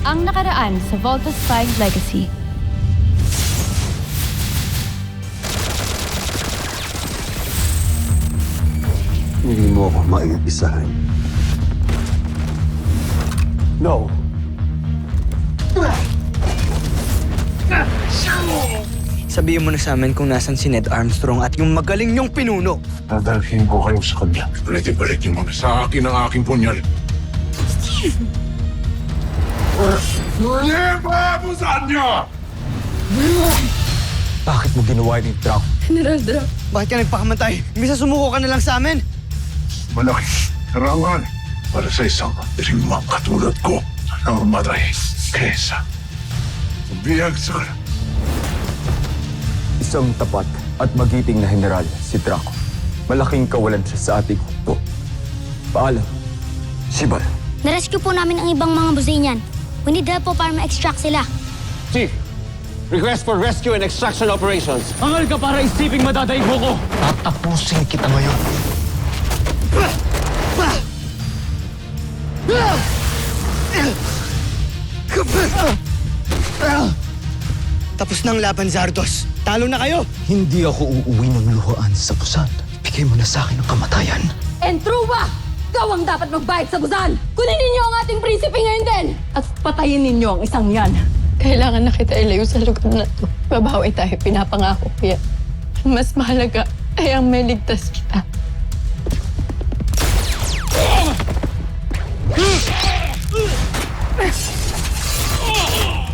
Ang nakaraan sa Volta Spy's Legacy. Hindi mo ako maiisahan. No. Sabihin mo na sa amin kung nasan si Ned Armstrong at yung magaling niyong pinuno. Dadalhin ko kayo sa kanya. Ulit-ibalik niyo muna sa akin ang aking punyal. Steve! Lipa mo sa niyo! Bakit mo ginawa yung Draco? General Draco. Bakit ka nagpakamatay? Imbis na sumuko ka na lang sa amin. Malaki karangan para sa isang dirimang katulad ko na mamatay kesa biyag sa Isang tapat at magiting na general si Draco. Malaking kawalan siya sa ating hukbo. Paalam, Sibal. Narescue po namin ang ibang mga Buzanian. We need help po para ma-extract sila. Chief, request for rescue and extraction operations. Angal ka para isiping madadaig mo ko! Tatapusin kita ngayon. Tapos ng laban, Zardos. Talo na kayo. Hindi ako uuwi ng luhaan sa Busan. Bigay mo na sa akin ang kamatayan. Entruba! Ikaw ang dapat magbayad sa Busan! Kunin ninyo ang ating prinsipe ngayon din! At patayin ninyo ang isang yan. Kailangan na kita ilayo sa lugar na to. Babawi tayo, pinapangako ko yan. Mas mahalaga ay ang may ligtas kita.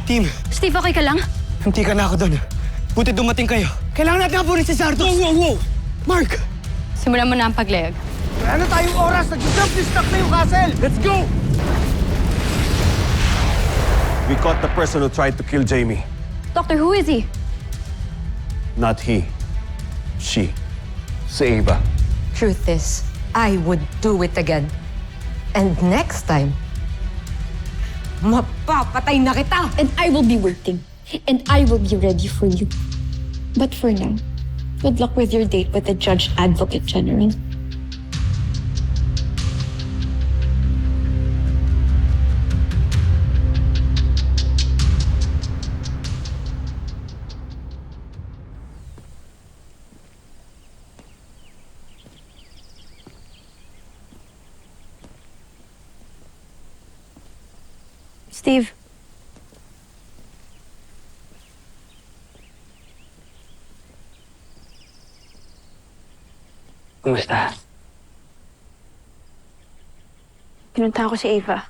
Team, Steve, okay ka lang? hindi ka na ako doon. Buti dumating kayo. Kailangan natin hapunin si Zardos. Wow! Mark! Simulan mo na ang paglayag. Wala na tayong oras. Nag-jump distract na yung castle. Let's go! We caught the person who tried to kill Jamie. Doctor, who is he? Not he. She. Si Ava. Truth is, I would do it again. And next time, mapapatay na kita! And I will be working. And I will be ready for you. But for now, good luck with your date with the Judge Advocate General. Steve. Kumusta? Pinunta ko si Ava.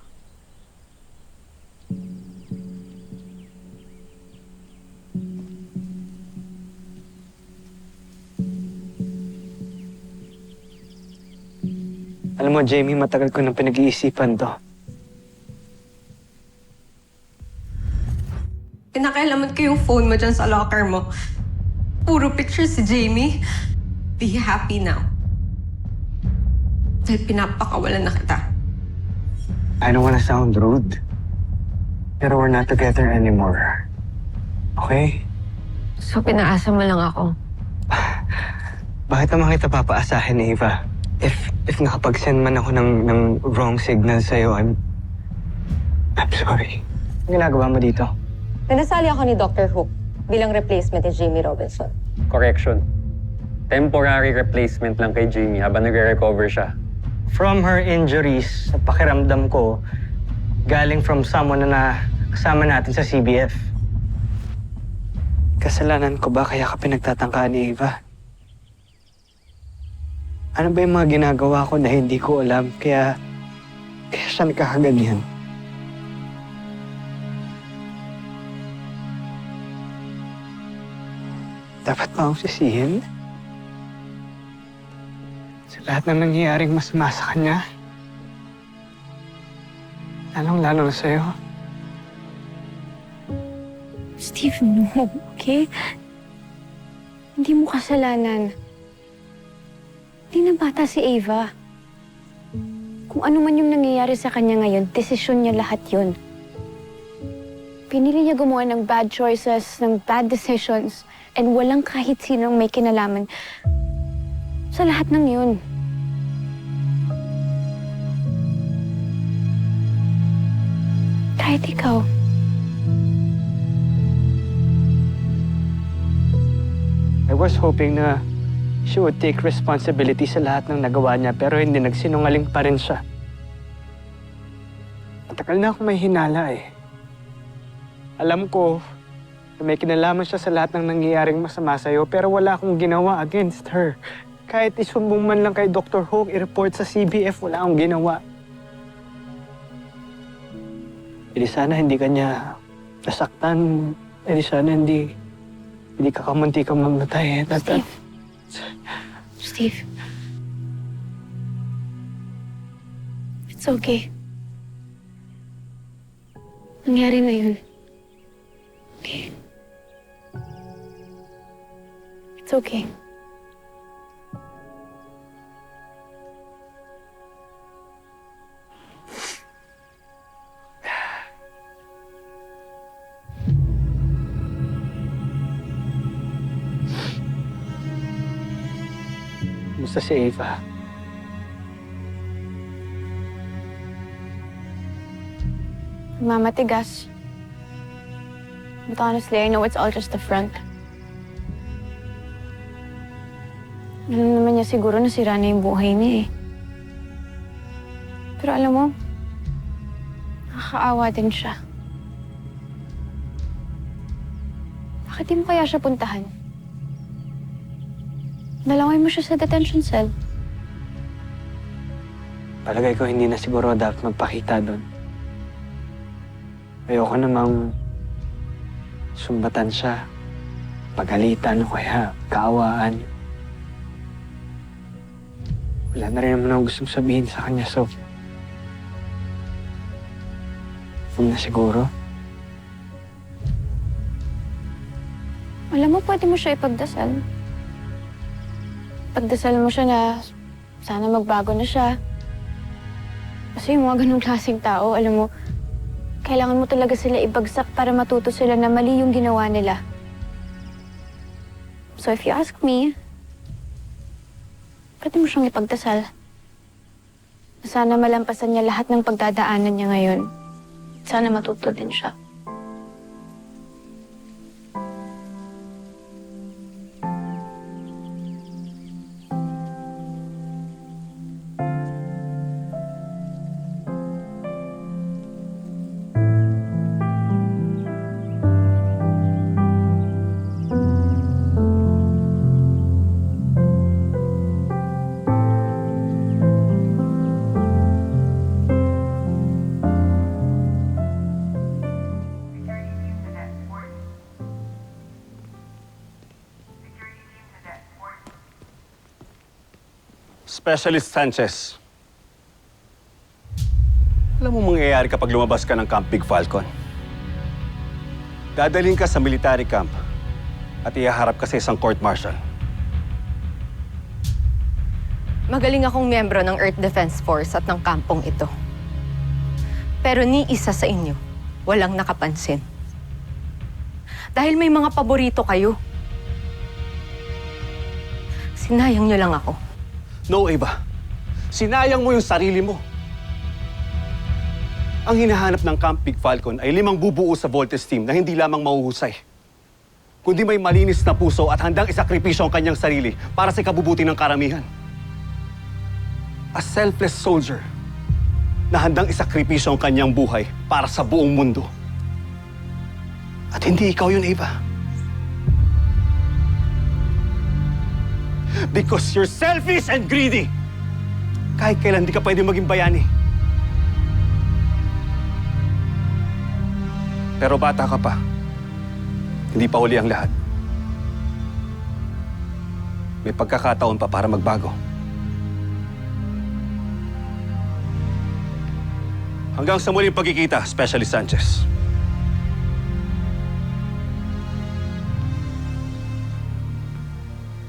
Alam mo, Jamie, matagal ko nang pinag-iisipan to. Pinakailaman ko yung phone mo dyan sa locker mo. Puro picture si Jamie. Be happy now. Dahil pinapakawalan na kita. I don't wanna sound rude. Pero we're not together anymore. Okay? So pinaasa mo lang ako. Bakit naman kita papaasahin, Ava? If nakapag-send man ako ng wrong signal sa'yo, I'm sorry. Ang ginagawa mo dito? Pinasali ako ni Dr. Hook bilang replacement ni Jamie Robinson. Correction. Temporary replacement lang kay Jamie habang nagre-recover siya. From her injuries, sa pakiramdam ko, galing from someone na kasama natin sa CBF. Kasalanan ko ba kaya ka pinagtatangkaan ni Ava? Ano ba yung mga ginagawa ko na hindi ko alam kaya siya nagkakaganyan? Dapat ba akong sisihin? Sa lahat ng nangyayaring masama sa kanya? Lalong-lalo na sa'yo. Steve, no, okay? Hindi mo kasalanan. Hindi na bata si Ava. Kung ano man yung nangyayari sa kanya ngayon, desisyon niya lahat yun. Pinili niya gumawa ng bad choices, ng bad decisions, and walang kahit sinong may kinalaman sa lahat ng yun. Kahit ikaw. I was hoping na she would take responsibility sa lahat ng nagawa niya pero hindi, nagsinungaling pa rin siya. Matagal na akong may hinala eh. Alam ko na may kinalaman siya sa lahat ng nangyayaring masama sa'yo pero wala akong ginawa against her. Kahit isumbong man lang kay Dr. Hook, i-report sa CBF, wala akong ginawa. Hindi sana hindi kanya nasaktan. Hindi sana hindi ka kamunti kang mamatay. Steve. It's okay. Nangyari na yun. Okay. It's okay. Kumusta si Ava? Mamatigas. But honestly, I know it's all just a front. Alam naman niya siguro na sira na yung buhay niya eh. Pero alam mo, nakakaawa din siya. Bakit di mo kaya siya puntahan? Dalawin mo siya sa detention cell. Palagay ko hindi na siguro dapat magpakita doon. Ayoko namang sumbatan siya, pagalitan o kaya kaawaan. Wala na rin naman ako gustong sabihin sa kanya, so... Huwag na siguro. Alam mo, pwede mo siya ipagdasal. Pagdasal mo siya na sana magbago na siya. Kasi yung mga ganung klaseng tao, alam mo, kailangan mo talaga sila ibagsak para matuto sila na mali yung ginawa nila. So if you ask me, pwede mo siyang ipagdasal. Sana malampasan niya lahat ng pagdadaanan niya ngayon. Sana matuto din siya. Specialist Sanchez. Alam mo mangyayari kapag lumabas ka ng Camp Big Falcon? Dadalhin ka sa military camp at ihaharap ka sa isang court-martial. Magaling akong miyembro ng Earth Defense Force at ng kampong ito. Pero ni isa sa inyo, walang nakapansin. Dahil may mga paborito kayo. Sinayang niyo lang ako. No, Ava. Sinayang mo yung sarili mo. Ang hinahanap ng Camp Big Falcon ay 5 bubuo sa Voltes team na hindi lamang mahuhusay, kundi may malinis na puso at handang isakripisyo ang kanyang sarili para sa ikabubuti ng karamihan. A selfless soldier na handang isakripisyo ang kanyang buhay para sa buong mundo. At hindi ikaw yun, Ava. Because you're selfish and greedy. Kahit kailan di ka pwede maging bayani. Pero bata ka pa. Hindi pa huli ang lahat. May pagkakataon pa para magbago. Hanggang sa muling pagkikita, Specialist Sanchez.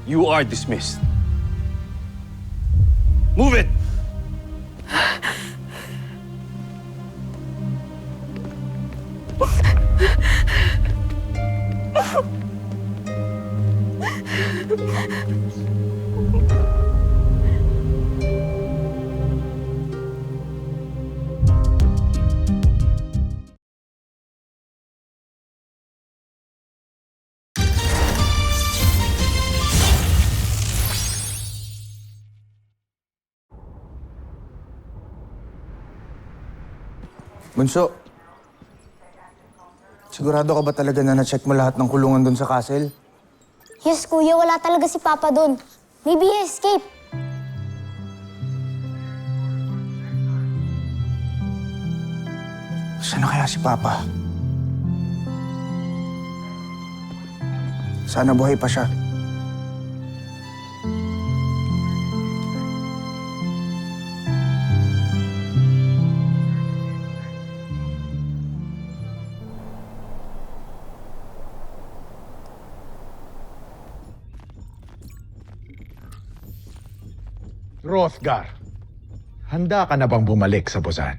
You are dismissed. Move it! Bunso, sigurado ka ba talaga na na-check mo lahat ng kulungan doon sa castle? Yes, kuya, wala talaga si Papa doon. Maybe he escaped. Saan na kaya si Papa? Sana buhay pa siya. Hrothgar, handa ka na bang bumalik sa Busan?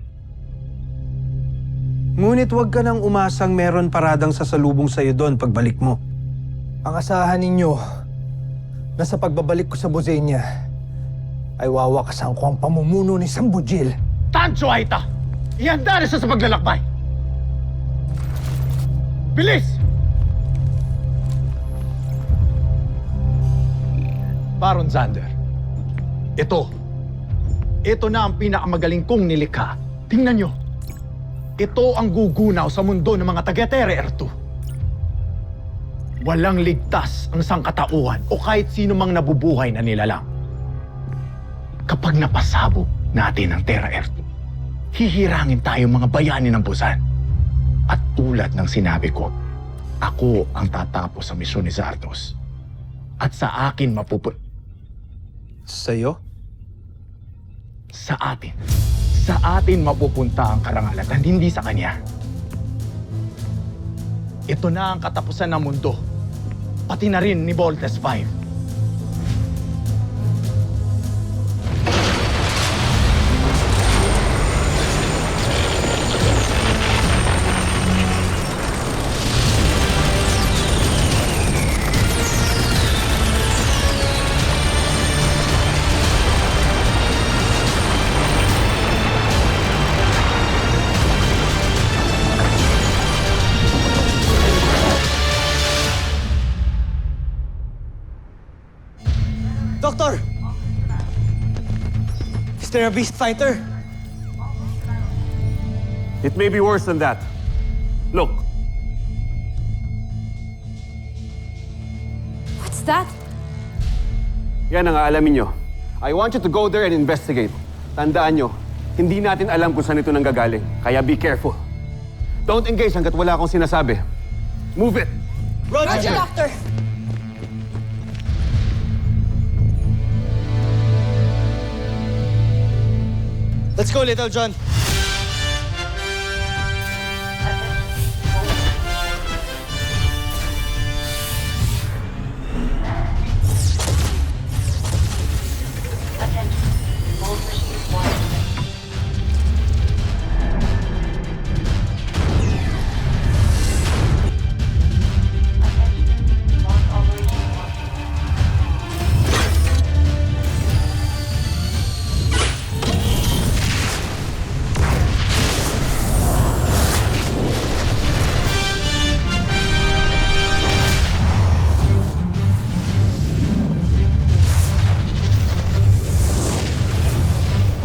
Ngunit huwag ka nang umasang meron paradang sasalubong sa'yo doon pagbalik mo. Ang asahan ninyo na sa pagbabalik ko sa Bosenia ay wawakasan ko ang pamumuno ni Sambujil. Tancho Aita! Ihanda na siya sa paglalakbay! Bilis! Baron Xander, ito na ang pinakamagaling kong nilikha. Tingnan nyo. Ito ang gugunaw sa mundo ng mga taga-Terra Ertu. Walang ligtas ang sangkatauhan o kahit sino mang nabubuhay na nilalang. Kapag napasabog natin ang Terra Ertu, hihirangin tayo mga bayani ng Busan. At tulad ng sinabi ko, ako ang tatapos sa misyon ni Zardos. At sa akin Sa'yo? Sa atin mapupunta ang karangalan at hindi sa kanya. Ito na ang katapusan ng mundo, pati na rin ni Voltes 5. Doctor! Is there a beast fighter? It may be worse than that. Look. What's that? Yan ang aalamin nyo. I want you to go there and investigate. Tandaan nyo, hindi natin alam kung saan ito nanggagaling. Kaya be careful. Don't engage hanggat wala akong sinasabi. Move it! Roger, Doctor! Let's go, Little John.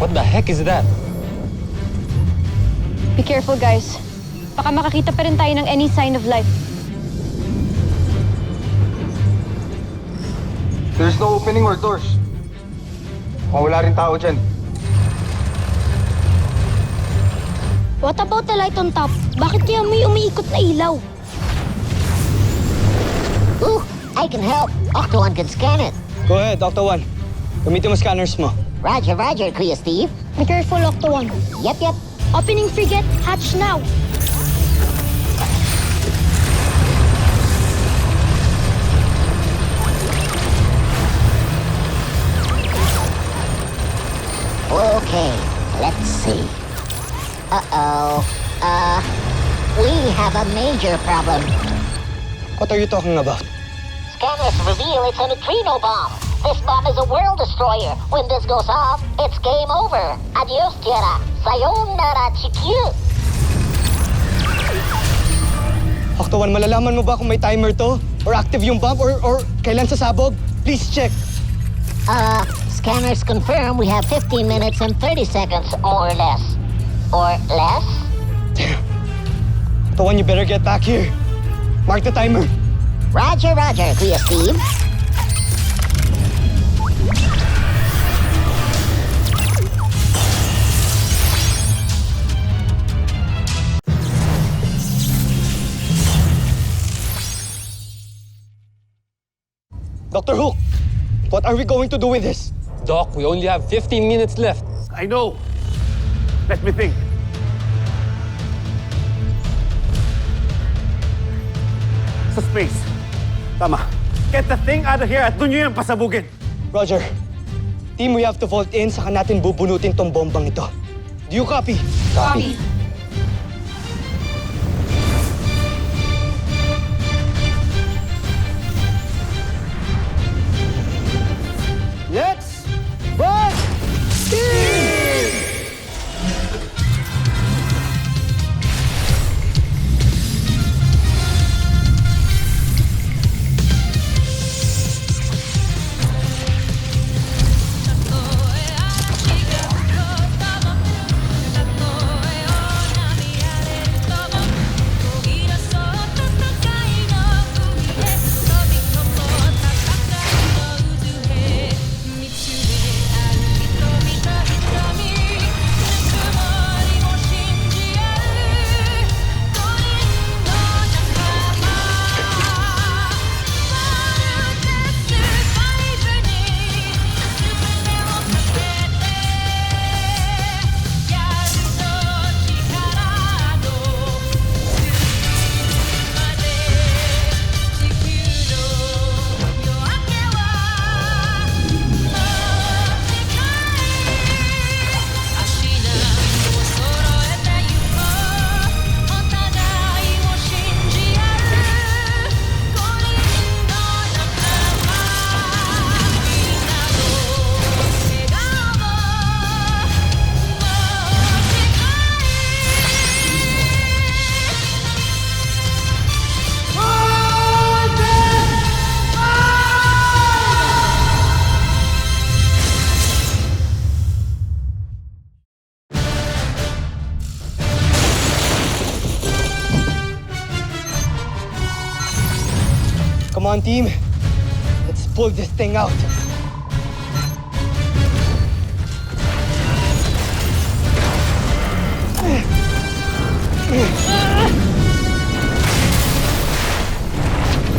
What the heck is that? Be careful, guys. Baka makakita pa rin tayo ng any sign of life. There's no opening or doors. Wala rin tao dyan. What about the light on top? Bakit kaya may umiikot na ilaw? Ooh, I can help. Octo 1 can scan it. Go ahead, Dr. 1. Gamitin mo scanners mo. Roger, roger, Kuya Steve. Be careful, Octo 1. Yep. Opening frigate, hatch now. Okay, let's see. Uh-oh. We have a major problem. What are you talking about? Scanners reveal it's a neutrino bomb. This bomb is a world destroyer. When this goes off, it's game over. Adios, Tierra. Sayonara, Chikyu. Octo 1, malalaman mo ba kung may timer to? Or active yung bomb? Or kailan sasabog? Please check. Scanners confirm we have 15 minutes and 30 seconds, more or less. Or less? Tuan, you better get back here. Mark the timer. Roger, Roger, Kuya Steve. Dr. Hook, what are we going to do with this? Doc, we only have 15 minutes left. I know. Let me think. Sa space. Tama. Get the thing out of here at doon nyo yung pasabugin. Roger. Team, we have to vault in, saka natin bubunutin tong bombang ito. Do you copy? Copy. Let's vault in! Come on, team. Let's pull this thing out.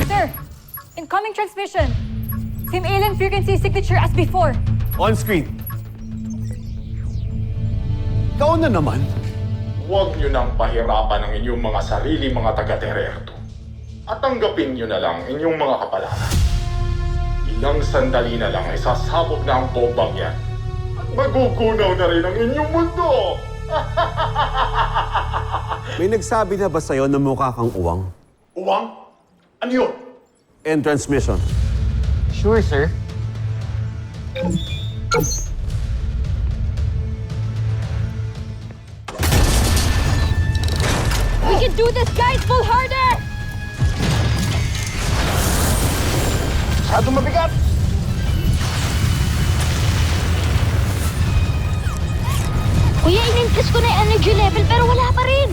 Sir, incoming transmission. Same alien frequency signature as before. On screen. Ikaw na naman. Huwag niyo nang pahirapan ang inyong mga sarili mga taga-Tererto. At tanggapin niyo na lang inyong mga kapalaran. Ilang sandali na lang ay sasabog na ang bombang yan. At magugunaw na rin ang inyong mundo! May nagsabi na ba sa'yo na mukha kang uwang? Uwang? Ano yun? End transmission. Sure, sir. We can do this, guys! Pull harder! Masyado mabigat! Kuya, in-increase ko na yung energy level pero wala pa rin.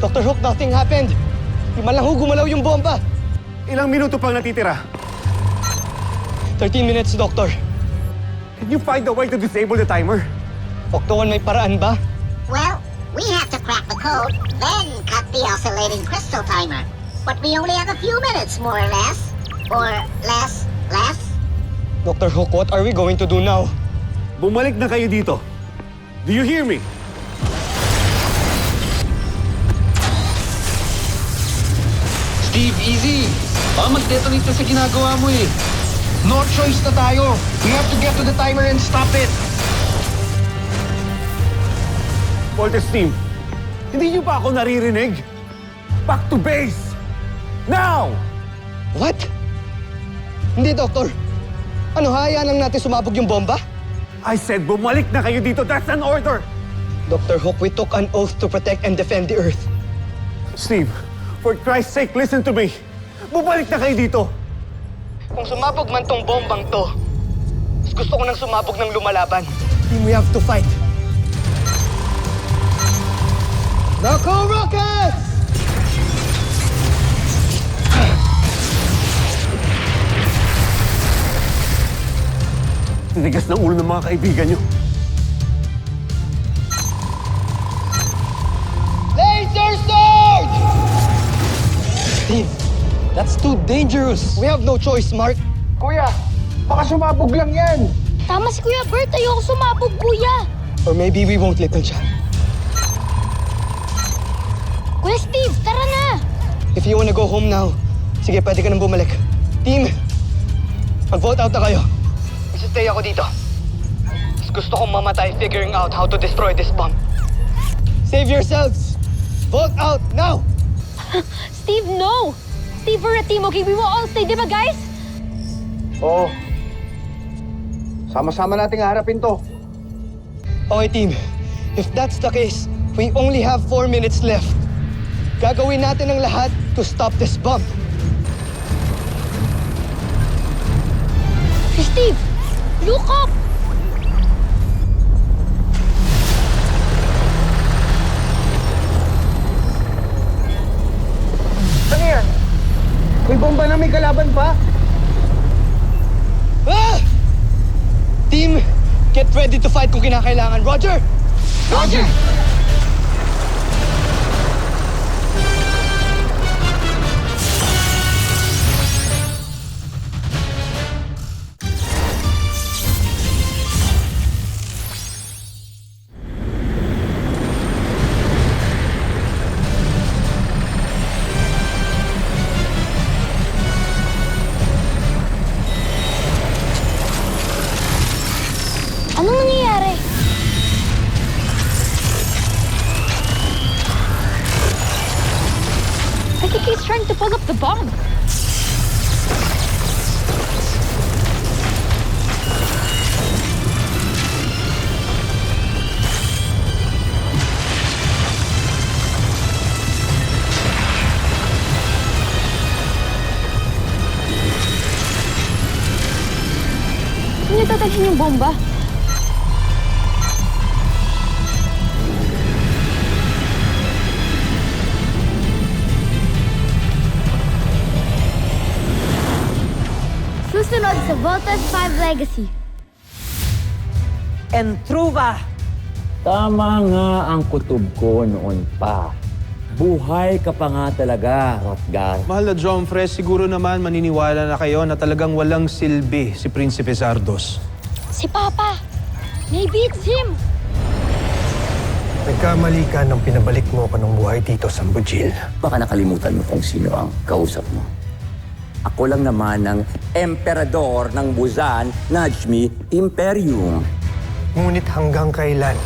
Dr. Hook, nothing happened. Di man lang ho gumalaw yung bomba. Ilang minuto pang natitira? 13 minutes, Doctor. Can you find a way to disable the timer? Oktawan, may paraan ba? Well, we have to crack the code, then cut the oscillating crystal timer. But we only have a few minutes, more or less. Or less. Dr. Hook, what are we going to do now? Bumalik na kayo dito. Do you hear me? Steve, easy! Baka mag-detonate na sa ginagawa mo eh. No choice na tayo. We have to get to the timer and stop it. Voltes team, hindi niyo ba ako naririnig? Back to base! Now! What? Hindi, Doktor. Ano, hayaan lang natin sumabog yung bomba? I said bumalik na kayo dito. That's an order! Dr. Hook, we took an oath to protect and defend the Earth. Steve, for Christ's sake, listen to me. Bumalik na kayo dito. Kung sumabog man tong bombang to, mas gusto ko nang sumabog ng lumalaban. Team, we have to fight. Nako, Rockets! Tinigas ng ulo ng mga kaibigan niyo. Laser Sword! Team, that's too dangerous. We have no choice, Mark. Kuya, baka sumabog lang yan. Tama si Kuya Bert, ayoko sumabog, Kuya. Or maybe we won't let them shot. Kuya Steve, tara na! If you wanna go home now, sige, pwede ka nang bumalik. Team, mag-vote out na kayo. Stay ako dito. Mas gusto kong mamatay figuring out how to destroy this bomb. Save yourselves! Vote out now! Steve, no! Steve, we're a team, okay? We will all stay, di ba, guys? Oo. Sama-sama nating harapin to. Okay, team. If that's the case, we only have 4 minutes left. Gagawin natin ang lahat to stop this bomb. Steve, look up! Ano yan? May bomba na may kalaban pa? Ah! Team, get ready to fight kung kinakailangan. Roger! Roger! Anong nangyayari? I think he's trying to pull up the bomb. Saan niyo tatalhin yung bomba? Susunod sa Voltes 5 Legacy. Entruva! Tama nga ang kutob ko noon pa. Buhay ka pa nga talaga, Rotgar. Mahal na Jomfre, siguro naman maniniwala na kayo na talagang walang silbi si Prinsipe Zardos. Si Papa! Maybe it's him! Nagkamali ka nang pinabalik mo ko ng buhay dito sa Bujil. Baka nakalimutan mo kung sino ang kausap mo. Ako lang naman ang emperador ng Busan, Najmi Imperium. Ngunit hanggang kailan